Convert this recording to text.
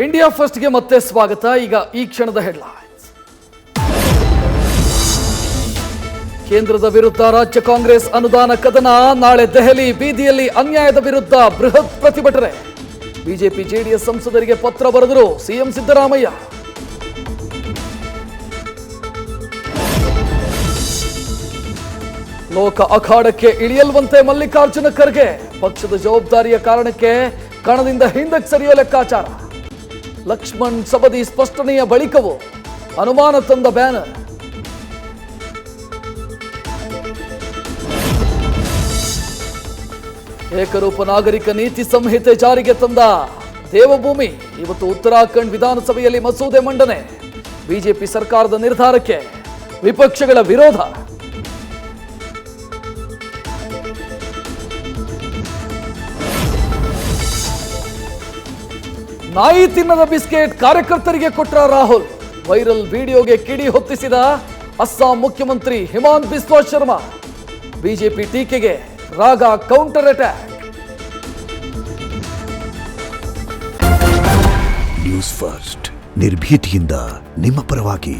India ಫಸ್ಟ್ಗೆ ಮತ್ತೆ ಸ್ವಾಗತ. ಈಗ ಈ ಕ್ಷಣದ ಹೆಡ್ಲೈನ್ಸ್. ಕೇಂದ್ರದ ವಿರುದ್ಧ ರಾಜ್ಯ ಕಾಂಗ್ರೆಸ್ ಅನುದಾನ ಕದನ. ನಾಳೆ ದೆಹಲಿ ಬೀದಿಯಲ್ಲಿ ಅನ್ಯಾಯದ ವಿರುದ್ಧ ಬೃಹತ್ ಪ್ರತಿಭಟನೆ. ಬಿಜೆಪಿ ಜೆಡಿಎಸ್ ಸಂಸದರಿಗೆ ಪತ್ರ ಬರೆದರು ಸಿಎಂ ಸಿದ್ದರಾಮಯ್ಯ. ಲೋಕ ಅಖಾಡಕ್ಕೆ ಇಳಿಯಲ್ವಂತೆ ಮಲ್ಲಿಕಾರ್ಜುನ ಖರ್ಗೆ. ಪಕ್ಷದ ಜವಾಬ್ದಾರಿಯ ಕಾರಣಕ್ಕೆ ಕಣದಿಂದ ಹಿಂದಕ್ಕೆ ಸರಿಯೋ ಲೆಕ್ಕಾಚಾರ. ಲಕ್ಷ್ಮಣ್ ಸವದಿ ಸ್ಪಷ್ಟನೆಯ ಬಳಿಕವೂ ಅನುಮಾನ ತಂದ ಬ್ಯಾನರ್. ಏಕರೂಪ ನಾಗರಿಕ ನೀತಿ ಸಂಹಿತೆ ಜಾರಿಗೆ ತಂದ ದೇವಭೂಮಿ. ಇವತ್ತು ಉತ್ತರಾಖಂಡ್ ವಿಧಾನಸಭೆಯಲ್ಲಿ ಮಸೂದೆ ಮಂಡನೆ. ಬಿಜೆಪಿ ಸರ್ಕಾರದ ನಿರ್ಧಾರಕ್ಕೆ ವಿಪಕ್ಷಗಳ ವಿರೋಧ. ನಾಯಿ ತಿನ್ನದ ಬಿಸ್ಕೆಟ್ ಕಾರ್ಯಕರ್ತರಿಗೆ ಕೊಟ್ಟ ರಾಹುಲ್. ವೈರಲ್ ವಿಡಿಯೋಗೆ ಕಿಡಿ ಹೊತ್ತಿಸಿದ ಅಸ್ಸಾಂ ಮುಖ್ಯಮಂತ್ರಿ ಹಿಮಾಂತ ಬಿಸ್ವಾ ಶರ್ಮಾ. ಬಿಜೆಪಿ ಟೀಕೆಗೆ ರಾಗ ಕೌಂಟರ್ ಅಟ್ಯಾಕ್. ನ್ಯೂಸ್ ಫಸ್ಟ್ ನಿರ್ಭೀತಿಯಿಂದ ನಿಮ್ಮ ಪರವಾಗಿ.